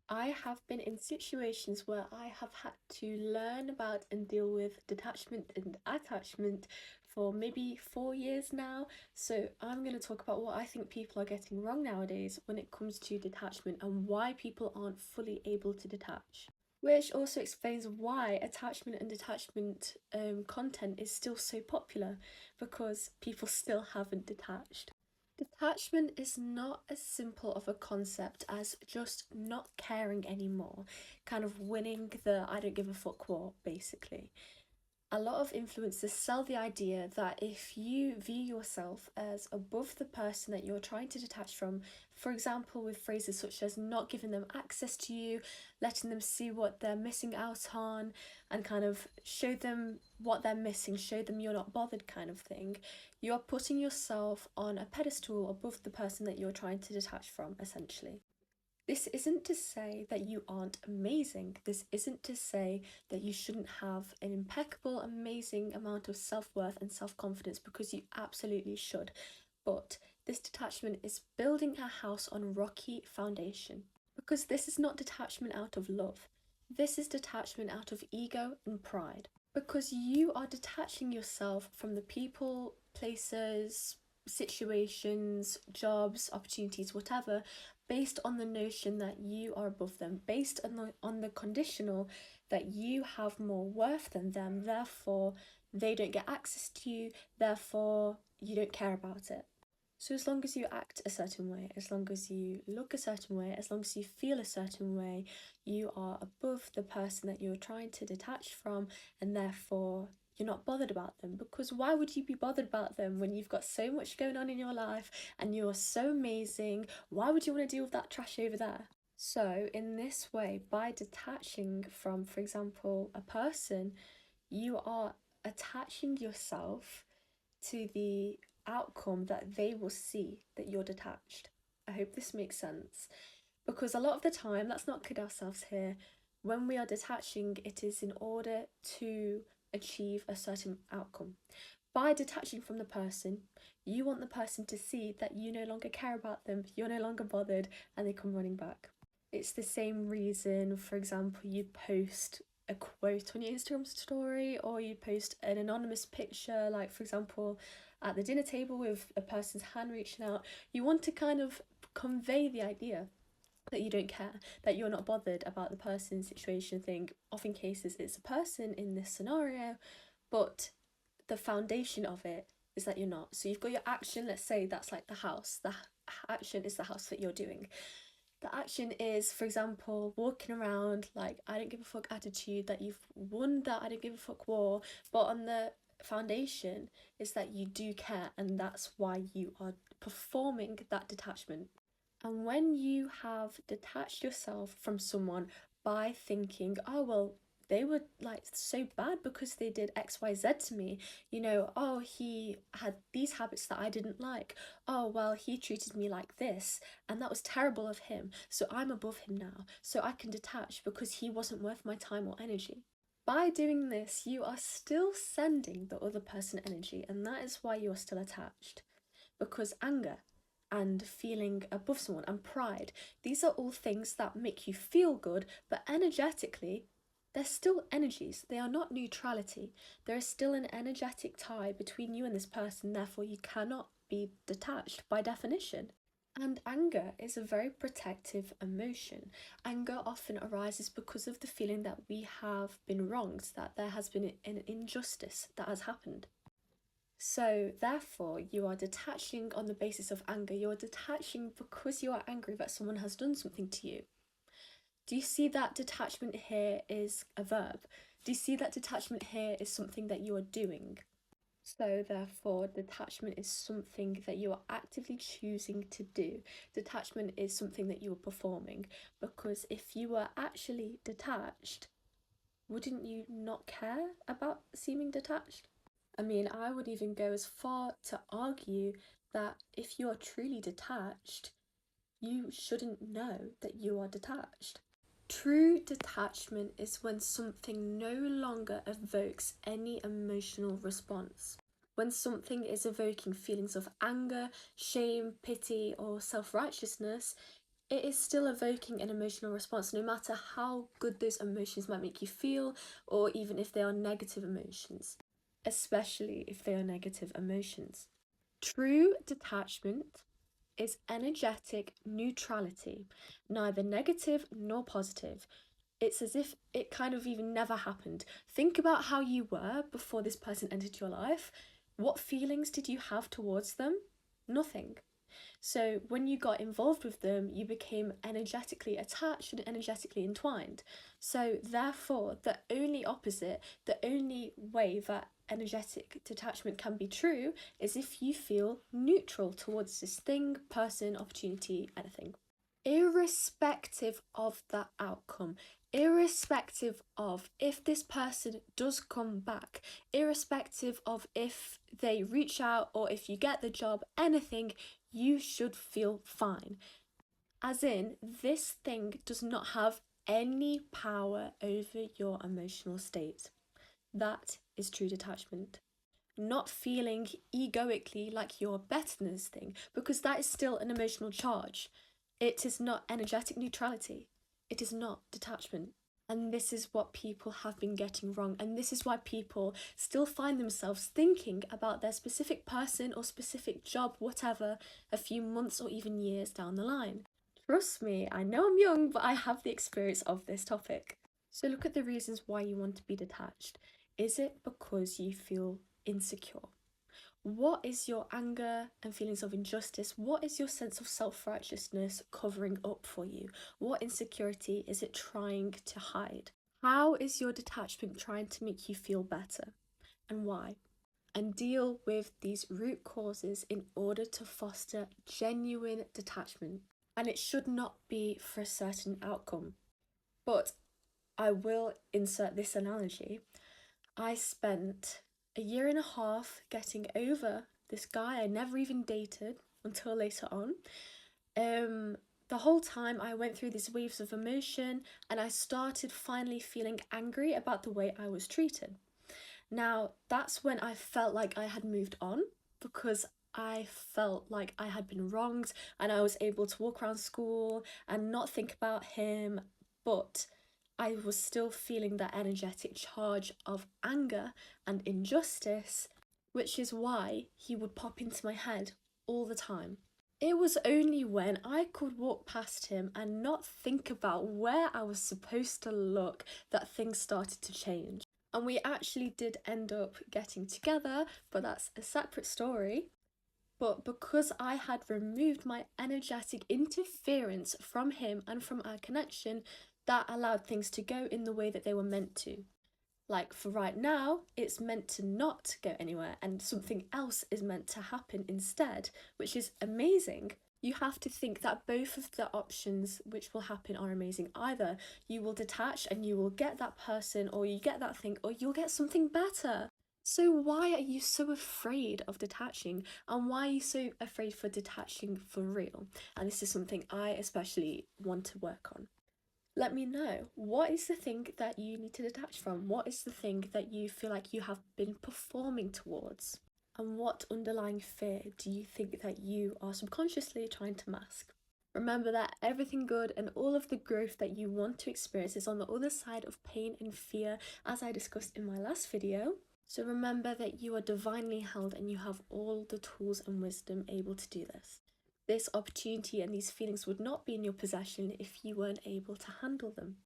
I have been in situations where I have had to learn about and deal with detachment and attachment for maybe 4 years now. So I'm going to talk about what I think people are getting wrong nowadays when it comes to detachment and why people aren't fully able to detach. Which also explains why attachment and detachment content is still so popular because people still haven't detached. Detachment is not as simple of a concept as just not caring anymore, kind of winning the I don't give a fuck war, basically. A lot of influencers sell the idea that if you view yourself as above the person that you're trying to detach from, for example, with phrases such as not giving them access to you, letting them see what they're missing out on, and kind of show them what they're missing, show them you're not bothered, kind of thing, you are putting yourself on a pedestal above the person that you're trying to detach from, essentially. This isn't to say that you aren't amazing. This isn't to say that you shouldn't have an impeccable, amazing amount of self worth and self confidence, because you absolutely should. But this detachment is building a house on rocky foundation. Because this is not detachment out of love. This is detachment out of ego and pride. Because you are detaching yourself from the people, places, situations, jobs, opportunities, whatever, based on the notion that you are above them, based on the conditional that you have more worth than them, therefore they don't get access to you, therefore you don't care about it. So as long as you act a certain way, as long as you look a certain way, as long as you feel a certain way, you are above the person that you're trying to detach from, and therefore you're not bothered about them. Because why would you be bothered about them when you've got so much going on in your life and you're so amazing? Why would you want to deal with that trash over there? So, in this way, by detaching from, for example, a person, you are attaching yourself to the outcome that they will see that you're detached. I hope this makes sense. Because a lot of the time, let's not kid ourselves here, when we are detaching, it is in order to achieve a certain outcome. By detaching from the person, you want the person to see that you no longer care about them, you're no longer bothered, and they come running back. It's the same reason, for example, you post a quote on your Instagram story, or you post an anonymous picture, like for example, at the dinner table with a person's hand reaching out. You want to kind of convey the idea that you don't care, that you're not bothered about the person's situation thing. Often cases it's a person in this scenario, but the foundation of it is that you're not. So you've got your action, let's say that's like the house. The action is the house that you're doing. The action is, for example, walking around like I don't give a fuck attitude, that you've won that I don't give a fuck war, but on the foundation is that you do care, and that's why you are performing that detachment. And when you have detached yourself from someone by thinking, oh, well, they were like so bad because they did XYZ to me, oh, he had these habits that I didn't like. Oh, well, he treated me like this, and that was terrible of him. So I'm above him now. So I can detach because he wasn't worth my time or energy. By doing this, you are still sending the other person energy, and that is why you are still attached. Because anger and feeling above someone and pride, these are all things that make you feel good, but energetically, they're still energies. They are not neutrality. There is still an energetic tie between you and this person, therefore, you cannot be detached by definition. And anger is a very protective emotion. Anger often arises because of the feeling that we have been wronged, that there has been an injustice that has happened. So, therefore, you are detaching on the basis of anger. You are detaching because you are angry that someone has done something to you. Do you see that detachment here is a verb? Do you see that detachment here is something that you are doing? So, therefore, detachment is something that you are actively choosing to do. Detachment is something that you are performing. Because if you were actually detached, wouldn't you not care about seeming detached? I mean, I would even go as far to argue that if you are truly detached, you shouldn't know that you are detached. True detachment is when something no longer evokes any emotional response. When something is evoking feelings of anger, shame, pity, or self righteousness, it is still evoking an emotional response, no matter how good those emotions might make you feel, or even if they are negative emotions, especially if they are negative emotions. True detachment is energetic neutrality, neither negative nor positive. It's as if it kind of even never happened. Think about how you were before this person entered your life. What feelings did you have towards them? Nothing. So when you got involved with them, you became energetically attached and energetically entwined. So therefore, the only opposite, the only way that energetic detachment can be true is if you feel neutral towards this thing, person, opportunity, anything. Irrespective of the outcome, irrespective of if this person does come back, irrespective of if they reach out or if you get the job, anything, you should feel fine. As in, this thing does not have any power over your emotional state. That is true detachment. Not feeling egoically like you're better than this thing, because that is still an emotional charge. It is not energetic neutrality. It is not detachment. And this is what people have been getting wrong. And this is why people still find themselves thinking about their specific person or specific job, whatever, a few months or even years down the line. Trust me, I know I'm young, but I have the experience of this topic. So look at the reasons why you want to be detached. Is it because you feel insecure? What is your anger and feelings of injustice? What is your sense of self-righteousness covering up for you? What insecurity is it trying to hide? How is your detachment trying to make you feel better? And why? And deal with these root causes in order to foster genuine detachment. And it should not be for a certain outcome. But I will insert this analogy. I spent a year and a half getting over this guy I never even dated until later on. The whole time I went through these waves of emotion and I started finally feeling angry about the way I was treated. Now, that's when I felt like I had moved on because I felt like I had been wronged and I was able to walk around school and not think about him, but I was still feeling that energetic charge of anger and injustice, which is why he would pop into my head all the time. It was only when I could walk past him and not think about where I was supposed to look that things started to change. And we actually did end up getting together, but that's a separate story. But because I had removed my energetic interference from him and from our connection, that allowed things to go in the way that they were meant to. Like for right now, it's meant to not go anywhere and something else is meant to happen instead, which is amazing. You have to think that both of the options which will happen are amazing. Either you will detach and you will get that person, or you get that thing, or you'll get something better. So why are you so afraid of detaching? And why are you so afraid for detaching for real? And this is something I especially want to work on. Let me know, what is the thing that you need to detach from? What is the thing that you feel like you have been performing towards? And what underlying fear do you think that you are subconsciously trying to mask? Remember that everything good and all of the growth that you want to experience is on the other side of pain and fear, as I discussed in my last video. So remember that you are divinely held and you have all the tools and wisdom able to do this. This opportunity and these feelings would not be in your possession if you weren't able to handle them.